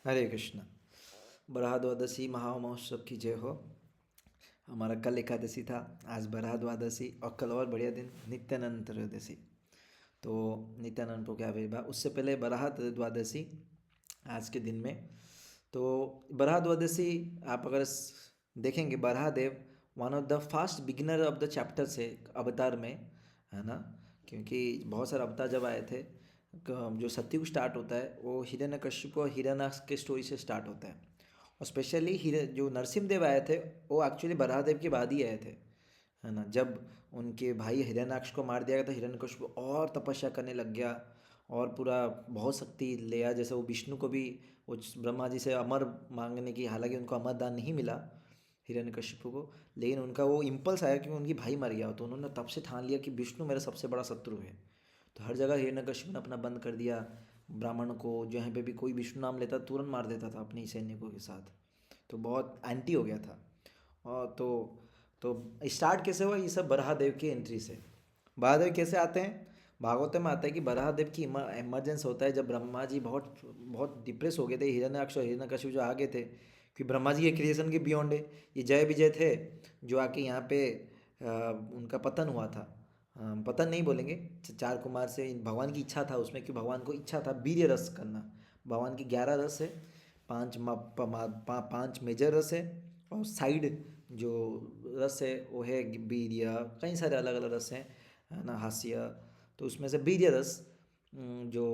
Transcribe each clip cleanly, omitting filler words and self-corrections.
हरे कृष्ण। बरहा द्वादशी महामहोत्सव की जय हो। हमारा कल एकादशी था, आज बरहा द्वादशी और कल और बढ़िया दिन नित्यानंद त्रयोदशी। तो नित्यानंद को क्या आविर्भाव, उससे पहले बरहा द्वादशी आज के दिन में। तो बरहा द्वादशी आप अगर देखेंगे, बरहा देव one of the fast beginner of the chapter से अवतार में, है ना। क्योंकि बहुत सारे अवतार जब आए थे, जो सत्युग स्टार्ट होता है वो हिरण्यकश्यप और हिरण्याक्ष के स्टोरी से स्टार्ट होता है। और स्पेशली जो नरसिम्ह देव आए थे वो एक्चुअली बराह देव के बाद ही आए थे, है ना। जब उनके भाई हिरण्याक्ष को मार दिया गया तो हिरण्यकश्यप और तपस्या करने लग गया और पूरा बहुत शक्ति ले आया। जैसे वो विष्णु को भी वो ब्रह्मा जी से अमर मांगने की, हालांकि उनको अमर दान नहीं मिला हिरण्यकश्यप को, लेकिन उनका वो इम्पल्स आया क्योंकि उनकी भाई मर गया, तो उन्होंने तब से ठान लिया कि विष्णु मेरा सबसे बड़ा शत्रु है। तो हर जगह हिरण्यकश्यप ने अपना बंद कर दिया। ब्राह्मण को जहाँ पे भी कोई विष्णु नाम लेता तुरंत मार देता था अपने सैनिकों के साथ। तो बहुत एंटी हो गया था। और तो स्टार्ट कैसे हुआ ये सब, बराह देव की एंट्री से। बराह देव कैसे आते हैं, भागवत में आता है कि बराह देव की इमरजेंस होता है जब ब्रह्मा जी बहुत बहुत डिप्रेस हो गए थे। हिरण्याक्ष और हिरण्यकशिपु जो आगे थे, कि ब्रह्मा जी के क्रिएशन के बियॉन्ड है। ये जय विजय थे जो आके यहाँ पे उनका पतन हुआ था। पतन नहीं बोलेंगे, चार कुमार से भगवान की इच्छा था उसमें, कि भगवान को इच्छा था वीर्य रस करना। भगवान की 11 रस है, पांच मेजर रस है, और साइड जो रस है वो है वीर्य, कई सारे अलग अलग रस हैं, है ना, हास्य। तो उसमें से वीर्य रस, जो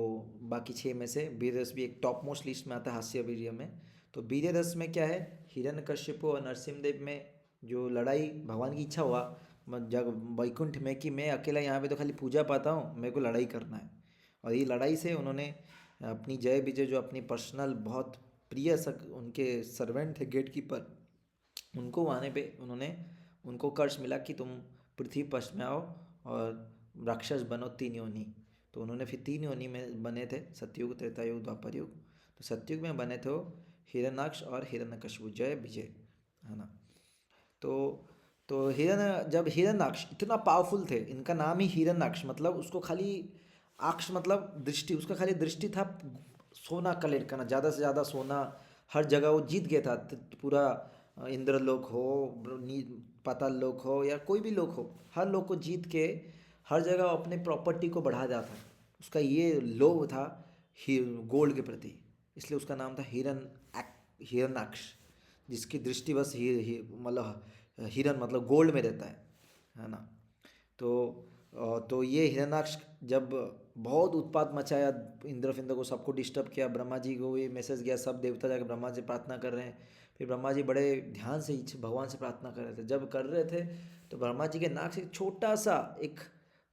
बाकी छः में से वीर्य रस भी एक टॉप मोस्ट लिस्ट में आता है हास्य वीर्य में। तो वीर्य रस में क्या है, हिरण्यकश्यप और नरसिम्हदेव में जो लड़ाई, भगवान की इच्छा हुआ जब वैकुंठ में कि मैं अकेला यहाँ पे तो खाली पूजा पाता हूँ, मेरे को लड़ाई करना है। और ये लड़ाई से उन्होंने अपनी जय विजय, जो अपनी पर्सनल बहुत प्रिय उनके सर्वेंट थे गेट कीपर, उनको आने पे उन्होंने, उनको कर्ज मिला कि तुम पृथ्वी पक्ष में आओ और राक्षस बनो 3 योनि। तो उन्होंने फिर 3 योनि में बने थे, सतयुग त्रेता युग द्वापर युग। तो सतयुग में बने थे वो हिरण्याक्ष और हिरण्यकशिपु, जय विजय, है ना। तो जब हिरण्याक्ष इतना पावरफुल थे, इनका नाम ही हिरण्याक्ष, मतलब उसको खाली आक्ष मतलब दृष्टि, उसका खाली दृष्टि था सोना कलेक्ट करना, ज़्यादा से ज़्यादा सोना। हर जगह वो जीत गया था। पूरा इंद्रलोक हो, पाताल लोक हो, या कोई भी लोक हो, हर लोक को जीत के हर जगह अपने प्रॉपर्टी को बढ़ा जाता था। उसका ये लोभ था गोल्ड के प्रति, इसलिए उसका नाम था हिरण्याक्ष, जिसकी दृष्टि बस मतलब हिरन मतलब गोल्ड में रहता है ना। तो तो ये हिरण्याक्ष जब बहुत उत्पात मचाया, इंद्र फिंद्र को सबको डिस्टर्ब किया, ब्रह्मा जी को ये मैसेज गया, सब देवता जाकर ब्रह्मा जी प्रार्थना कर रहे हैं। फिर ब्रह्मा जी बड़े ध्यान से भगवान से प्रार्थना कर रहे थे। जब कर रहे थे तो ब्रह्मा जी के नाक से छोटा सा एक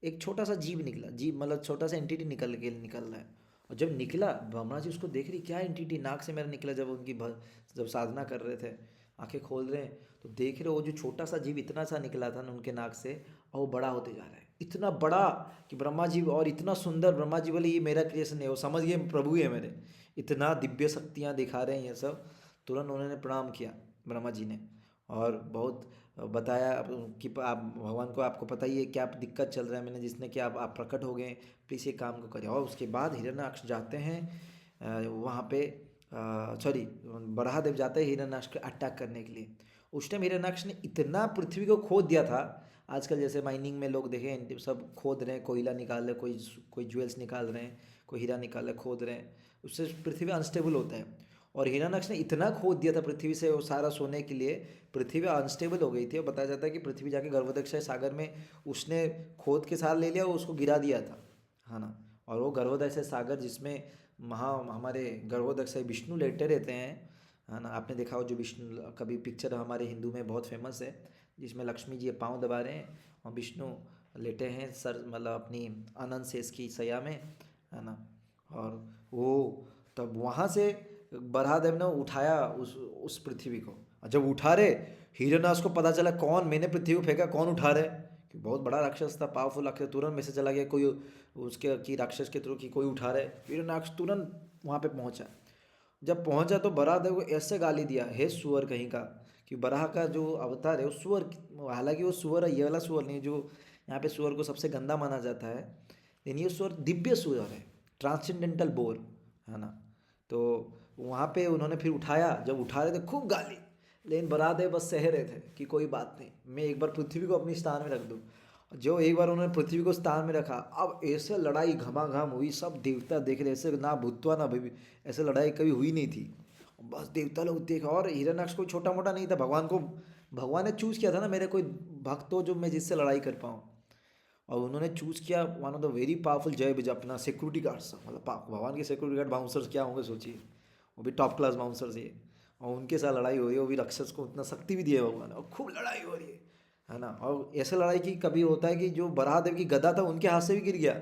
एक छोटा सा जीव निकला, जीव मतलब छोटा सा एंटिटी निकल रहा है। और जब निकला, ब्रह्मा जी उसको देख रही, क्या एंटिटी नाक से मेरा निकला। जब जब साधना कर रहे थे, आंखें खोल रहे हैं, तो देख रहे हो वो जो छोटा सा जीव इतना सा निकला था ना उनके नाक से, और वो बड़ा होते जा रहा है, इतना बड़ा कि ब्रह्मा जी, और इतना सुंदर। ब्रह्मा जी बोले ये मेरा क्रिएशन है, वो समझ गए प्रभु है मेरे, इतना दिव्य शक्तियाँ दिखा रहे हैं ये सब। तुरंत उन्होंने प्रणाम किया ब्रह्मा जी ने, और बहुत बताया कि आप भगवान को, आपको पता ही है क्या दिक्कत चल रहा है, मैंने जिसने कि आप प्रकट हो गए, प्लीज़ ये काम को करें। और उसके बाद हिरण्याक्ष जाते हैं वहाँ पे, सॉरी, बराहदेव जाते हैं हिरण्याक्ष को अटैक करने के लिए। उस टाइम हिरण्याक्ष ने इतना पृथ्वी को खोद दिया था। आजकल जैसे माइनिंग में लोग देखें, सब खोद रहे हैं, कोयला निकाल रहे हैं, कोई ज्वेल्स निकाल रहे हैं, कोई हीरा निकाल रहे, खोद रहे हैं, उससे पृथ्वी अनस्टेबल होता है। और हिरण्याक्ष ने इतना खोद दिया था पृथ्वी से वो सारा सोने के लिए, पृथ्वी अनस्टेबल हो गई थी। और बताया जाता है कि पृथ्वी जाके गर्भोदक्षय सागर में उसने खोद के साथ ले लिया और उसको गिरा दिया था, है ना। और वो गर्भोदक्षय सागर जिसमें हमारे गर्भोदक्षय विष्णु लेटे रहते हैं, है ना। आपने देखा हो जो विष्णु कभी पिक्चर हमारे हिंदू में बहुत फेमस है, जिसमें लक्ष्मी जी पाँव दबा रहे हैं और विष्णु लेटे हैं सर मतलब अपनी आनंद शेष की सया में, है ना। और वो तब वहाँ से बरहादेव ने उठाया उस पृथ्वी को। और जब उठा रहे, हिरण्याक्ष को पता चला कौन मैंने पृथ्वी को फेंका, कौन उठा रहे, कि बहुत बड़ा राक्षस था, पावरफुल राक्षस। तुरंत मैसेज चला गया कोई उसके कि राक्षस के थ्रू कि कोई उठा रहे। हिरण्याक्ष तुरंत वहाँ पे पहुँचा। जब पहुंचा तो बराह को ऐसे गाली दिया, हे सुअर कहीं का, कि बराह का जो अवतार है वो सुअर, हालांकि वो सुअर है, ये वाला सुअर नहीं जो यहाँ पे सुअर को सबसे गंदा माना जाता है, लेकिन ये सुअर दिव्य सुअर है, ट्रांसेंडेंटल बोर, है ना। तो वहाँ पे उन्होंने फिर उठाया, जब उठा रहे थे खूब गाली, लेकिन बरादेव बस सह रहे थे कि कोई बात नहीं, मैं एक बार पृथ्वी को अपनी स्थान में रख दूँ। जो एक बार उन्होंने पृथ्वी को स्थान में रखा, अब ऐसे लड़ाई घमाघम हुई, सब देवता देख रहे, ऐसे ना भूतवा ना भभी, ऐसे लड़ाई कभी हुई नहीं थी। बस देवता लोग देखा, और हिरण्याक्ष कोई छोटा मोटा नहीं था, भगवान ने चूज किया था ना, मेरे कोई भक्त हो जो मैं जिससे लड़ाई कर पाऊँ। और उन्होंने चूज किया one of the very powerful जय विजय, अपना सिक्योरिटी गार्ड्स, मतलब भगवान के सिक्योरिटी गार्ड बाउंसर्स क्या होंगे सोचिए, वो भी टॉप क्लास बाउंसर्स ये। और उनके साथ लड़ाई हो रही है, वो भी राक्षस को उतना शक्ति भी दिया है भगवान ने, और खूब लड़ाई हो रही है ना। और ऐसे लड़ाई की कभी होता है कि जो बराहदेव की गदा था उनके हाथ से भी गिर गया,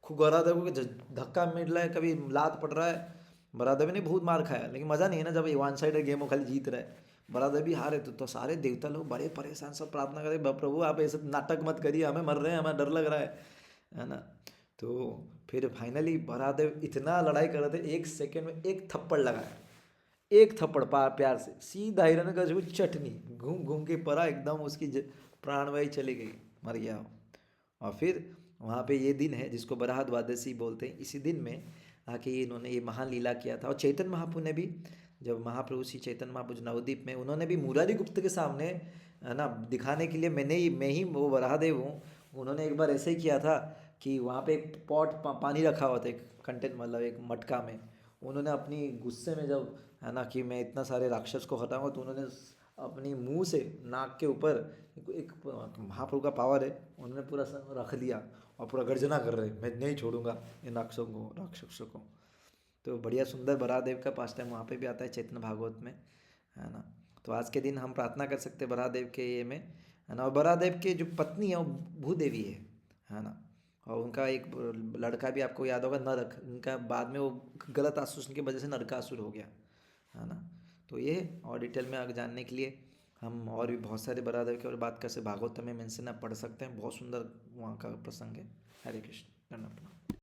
खूब बराहदेव को धक्का मिल रहा है, कभी लात पड़ रहा है। बराहदेव ने बहुत मार खाया, लेकिन मज़ा नहीं है ना जब वन साइड गेम हो, खाली जीत रहा है। बरादर भी हारे तो सारे देवता लोग बड़े परेशान, सब प्रार्थना करें, प्रभु आप ऐसे नाटक मत करिए, हमें मर रहे हैं, हमें डर लग रहा है ना। तो फिर फाइनली बरादेव इतना लड़ाई कर रहे थे, एक सेकंड में एक थप्पड़ लगाया, एक थप्पड़ प्यार से सीधा हिरण्य का जो चटनी घूम घूम के पड़ा एकदम, उसकी प्राणवायु चली गई, मर गया वो। और फिर वहाँ पे ये दिन है जिसको बराह द्वादशी बोलते हैं, इसी दिन में आके इन्होंने ये महान लीला किया था। और चैतन्य महाप्रभु ने भी, जब महाप्रभु श्री चैतन्य महाप्रभु नवद्वीप में, उन्होंने भी मुरारी गुप्त के सामने, है ना, दिखाने के लिए मैं ही वो वराहदेव हूँ, उन्होंने एक बार ऐसे ही किया था कि वहाँ पे एक पॉट पानी रखा हुआ था, एक कंटेन मतलब एक मटका में, उन्होंने अपनी गुस्से में जब, है ना, कि मैं इतना सारे राक्षस को हटाऊंगा, तो उन्होंने अपनी मुंह से नाक के ऊपर एक महाप्रभु का पावर है, उन्होंने पूरा रख दिया और पूरा गर्जना कर रहे, मैं नहीं छोड़ूंगा इन राक्षसों को। तो बढ़िया सुंदर बरादेव का पास टाइम वहाँ पे भी आता है चैतन्य भागवत में, है ना। तो आज के दिन हम प्रार्थना कर सकते हैं बरादेव के ये में, है ना। और बरादेव के जो पत्नी है वो भूदेवी है ना। और उनका एक लड़का भी आपको याद होगा नरक, उनका बाद में वो गलत आसूसन की वजह से नरकासुर हो गया, है ना। तो ये और डिटेल में आगे जानने के लिए हम और भी बहुत सारे बरादेव के और बात कर सकते, भागवत में मेंशन आप पढ़ सकते हैं, बहुत सुंदर वहाँ का प्रसंग है। हरे कृष्ण, धन्यवाद।